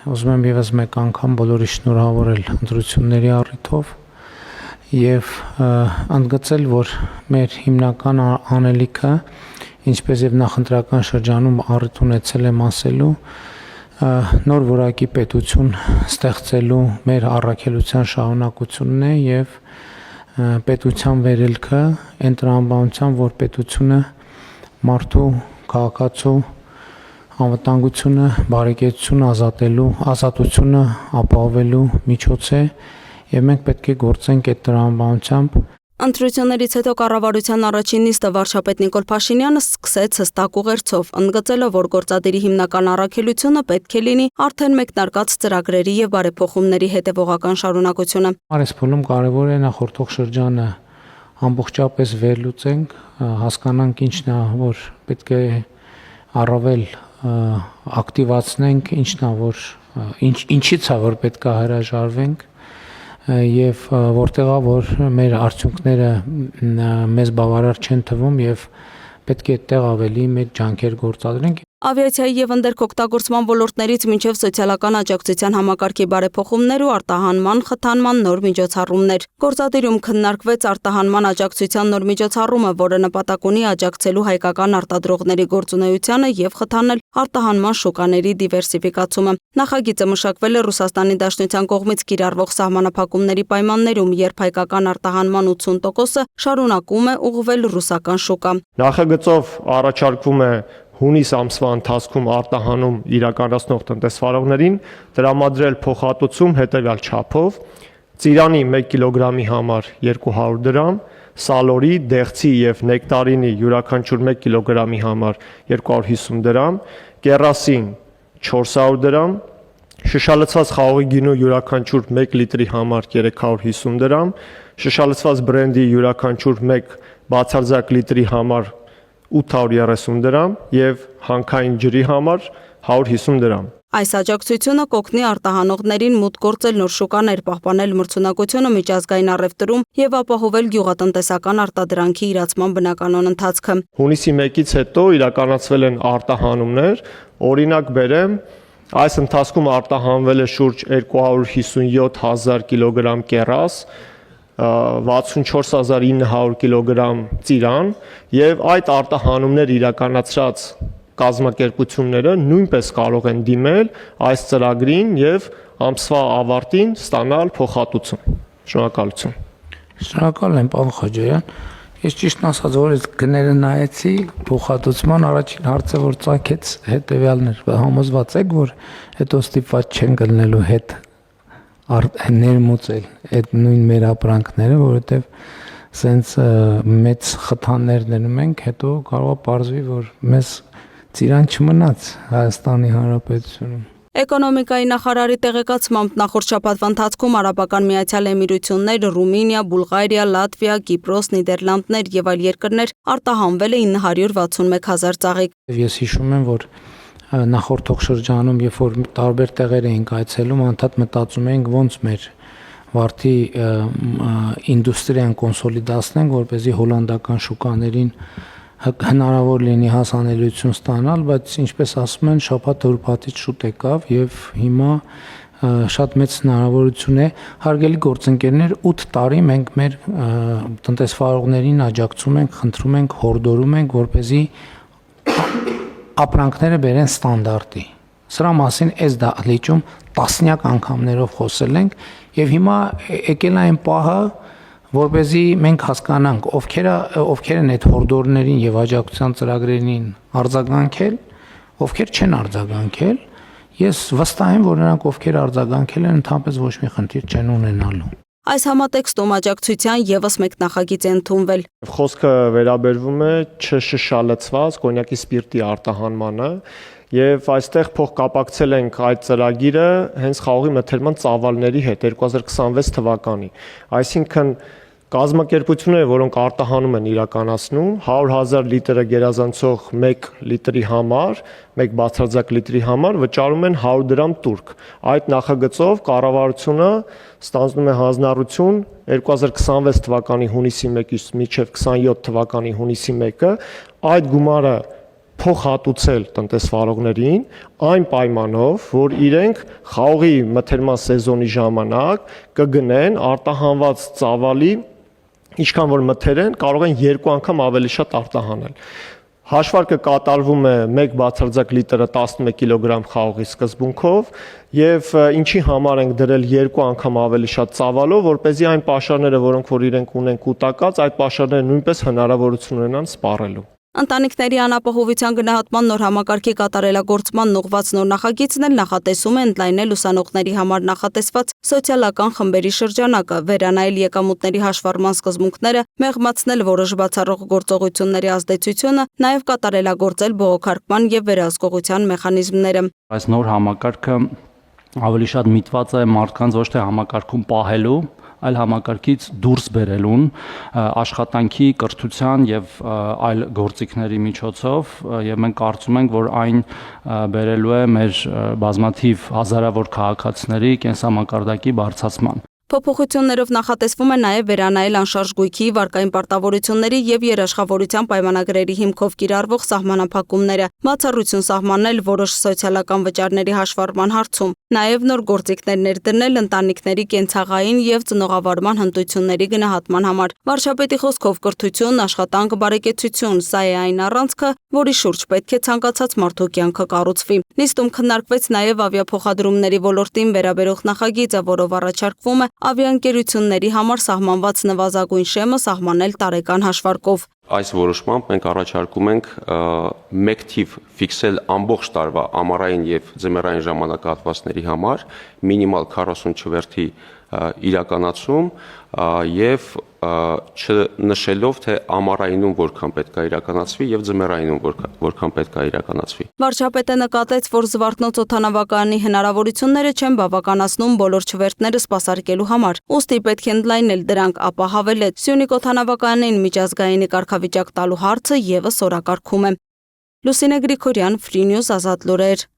ուզում եմ եւս մեկ անգամ բոլորի շնորհավորել ընտրությունների առիթով եւ ընդգծել, որ մեր հիմնական անելիքը, ինչպես եւ նախընտրական շրջանում առիթ ունեցել եմ ասելու, նոր որակի պետություն ստեղծելու մեր առաքելության շարունակությունն է եւ պետության վերելքը այն տրամաբանության, որ պետությունը մարդու քաղաքացու անվտանգությունը, բարեկեցությունը ազատությունը ապահովելու միջոց է եւ մենք պետք է գործենք այդ տրամաբանությամբ։ Ընտրություններից հետո կառավարության առաջին նիստը վարչապետ Նիկոլ Փաշինյանը սկսեց հստակ ուղերձով, ընդգծելով, որ գործադիրի հիմնական առաքելությունը պետք է լինի արդեն մեկնարկած ծրագրերի եւ բարեփոխումների հետեւողական շարունակությունը։ Այս փուլում կարևոր է նախորդող շրջանը ամբողջապես վերլուծենք, հասկանանք ինչն է, որ պետք է առավել ակտիվացնենք, ինչն է, որ ինչից է, որ պետք է հրաժարվենք եւ որտեղա որ մեր արդյունքները մեզ բավարար չեն թվում եւ պետք է այդտեղ ավելի մեծ ջանքեր գործադրենք։ Ավիացիայի եւ ընդերքօգտագործման ոլորտներից մինչև սոցիալական աջակցության համակարգի բարեփոխումներ ու արտահանման խթանման նոր միջոցառումներ։ Գործադիրում քննարկվեց արտահանման աջակցության նոր միջոցառումը, որը նպատակ ունի աջակցելու հայկական արտադրողների գործունեությանը եւ խթանել արտահանման շուկաների դիվերսիֆիկացումը։ Նախագիծը մշակվել է Ռուսաստանի Դաշնության կողմից կիրառվող սահմանափակումների պայմաններում, երբ հայկական արտահանման 80%-ը շարունակում է ուղղվել ռուսական շուկա։ Նախագծով առաջարկվում է հունիս ամսվա ընթացքում արտահանում իրականացնող տնտեսվարողներին տրամադրել փոխհատուցում հետևյալ չափով. ծիրանի 1 կիլոգրամի համար 200 դրամ, սալորի, դեղցի եւ նեկտարինի յուրաքանչյուր 1 կիլոգրամի համար 250 դրամ, կերասին 400 դրամ, շշալցված խաղողի գինու յուրաքանչյուր 1 լիտրի համար 350 դրամ, շշալցված բրենդի յուրաքանչյուր 1 բացարձակ լիտրի համար 830 դրամ եւ հանքային ջրի համար 150 դրամ։ Այս աջակցությունը կօգնի արտահանողներին մուտք գործել նոր շուկաներ, պահպանել մրցունակությունը միջազգային առևտրում եւ ապահովել գյուղատնտեսական արտադրանքի իրացման բնականոն ընթացքը։ Հունիսի 1-ից հետո իրականացվել են արտահանումներ, օրինակ բերեմ, այս ընթացքում արտահանվել է շուրջ 257,000 կիլոգրամ կերաս, 64900 կիլոգրամ ծիրան եւ այդ արտահանումներ իրականացրած կազմակերպությունները նույնպես կարող են դիմել այս ծրագրին եւ ամսվա ավարտին ստանալ փոխհատուցում։ Շնորհակալություն։ Շնորհակալ եմ, պարոն Խոջոյան։ Ես ճիշտն ասած, որ այս գները նայեցի փոխհատուցման առաջին հարցը, որ ծագեց հետեւյալն էր, համոզված եք, որ հետո ստիպված չեն գտնելու հետ ներմուծել այդ նույն մեր ապրանքները, որովհետև սենց մեծ խթաններ դնում ենք, հետո կարող է պարզվի, որ մեզ ծիրան չմնաց Հայաստանի Հանրապետությունում։ Էկոնոմիկայի նախարարի տեղեկացմամբ նախորդ շաբաթվա ընթացքում Արաբական Միացյալ Էմիրություններ, Ռումինիա, Բուլղարիա, Լատվիա, Կիպրոս, Նիդերլանդներ եւ այլ երկրներ արտահանվել է 961,000 ծաղիկ։ Ես հիշում եմ, որ նախորդող շրջանում, երբ որ տարբեր տեղեր էինք այցելում, անդադ մտածում էինք ոնց մեր վարդի ինդուստրիան կոնսոլիդացնենք, որպեսզի հոլանդական շուկաներին հնարավոր լինի հասանելիություն ստանալ, բայց ինչպես ասում են, շաբաթը ուրբաթից շուտ եկավ եւ հիմա շատ մեծ հնարավորություն է։ Հարգելի գործընկերներ, 8 տարի մենք մեր տնտեսվարողներին աջակցում ենք, խնդրում ենք, հորդորում ենք, որպեսզի ապրանքները բերեն ստանդարտի։ Սրա մասին այս դահլիճում տասնյակ անգամներով խոսել ենք եւ հիմա եկել է այն պահը, որպեսզի մենք հասկանանք ովքեր են այդ հորդորներին եւ աջակցության ծրագրերին արձագանքել, ովքեր չեն արձագանքել։ Ես վստահ եմ, որ նրանք ովքեր արձագանքել են, ընդհանրապես ոչ մի խնդիր չեն ունենալու։ Այս համատեքստում աջակցության եւս մեկ նախագիծ է ընդունվել։ Խոսքը վերաբերվում է չշշալցված կոնյակի սպիրտի արտահանմանը եւ այստեղ փոխկապակցել ենք այդ ծրագիրը հենց խաղողի մթերման ծավալների հետ 2026 թվականի։ Այսինքն կազմակերպությունները, որոնք արտահանում են իրականացնում 100,000 լիտրը գերազանցող 1 լիտրի համար, 1 բացարձակ լիտրի համար վճարում են 100 դրամ տուրք։ Այդ նախագծով կառավարությունը ստանձնում է հանձնառություն 2026 թվականի հունիսի 1-ից մինչև 27 թվականի հունիսի 1-ը այդ գումարը փոխհատուցել տնտեսվարողներին այն պայմանով, որ իրենք խաղողի մթերման սեզոնի ժամանակ կգնեն արտահանված ծավալի ինչքան որ մթերեն, կարող են 2 անգամ ավելի շատ արտահանել։ Հաշվարկը կատարվում է 1 բացարձակ լիտրը 11 կիլոգրամ խաղողի սկզբունքով եւ ինչի համար ենք դրել 2 անգամ ավելի շատ ծավալով, որպեսզի այն պաշարները, որոնք որ իրենք ունեն կուտակած, այդ պաշարները նույնպես հնարավորություն ունենան սպառելու։ Ընտանիքների անապահովության գնահատման նոր համակարգի կատարելագործման ուղղված նոր նախագիծն էլ նախատեսում է ընդլայնել ուսանողների համար նախատեսված սոցիալական խմբերի շրջանակը, վերանայել եկամուտների հաշվառման սկզբունքները, մեղմացնել որոշ բացառող գործողությունների ազդեցությունը, նաև կատարելագործել բողոքարկման եւ վերահսկողության մեխանիզմները։ Այս նոր համակարգը ավելի շատ միտված է մարդկանց ոչ թե համակարգում պահելու, այլ համակարգից դուրս բերելուն աշխատանքի, կրթության եւ այլ գործիքների միջոցով եւ մենք կարծում ենք, որ այն բերելու է մեր բազմաթիվ հազարավոր քաղաքացիների կենսամակարդակի բարձրացման։ Փոփոխություններով նախատեսվում է նաև վերանայել անշարժ գույքի, վարկային պարտավորությունների եւ երաշխավորության պայմանագրերի հիմքով կիրառվող սահմանափակումները, բացառություն սահմանել որոշ սոցիալական վճարների հաշվառման հարցում, նաև նոր գործիքներ ներդնել ընտանիքների կենցաղային եւ ծնողավարման հմտությունների գնահատման համար։ Վարչապետի խոսքով կրթություն, աշխատանք, բարեկեցություն, սա է այն առանցքը, որի շուրջ պետք է ցանկացած մարդու կյանքը կառուցվի։ Նիստում քննարկվեց նաև ավիափոխադրումների ոլորտին վերաբերող նախագիծը, որով առաջարկվում է ավիաընկերությունների համար սահմանված նվազագույն շեմը սահմանել տարեկան հաշվարկով։ Այս որոշմամբ մենք առաջարկում ենք մեկ թիվ ֆիքսել ամբողջ տարվա ամառային եւ ձմեռային ժամանակահատվածների համար մինիմալ 40 չվերթի իրականացում եւ չնշելով թե ամառայինում որքան պետք է իրականացվի եւ ձմեռայինում որքան պետք է իրականացվի։ Վարչապետը նկատեց, որ Զվարթնոց օդանավակայանի հնարավորությունները չեն բավականացնում բոլոր չվերթները սպասարկելու համար, ուստի պետք է ընդլայնել դրանք, ապա հավելեց Սյունիք օդանավակայանին միջազգայինի կարգավիճակ տալու հարցը եւս օրակարգում է։ Լուսինե Գրիգորյան, Free News, Ազատ լուրեր։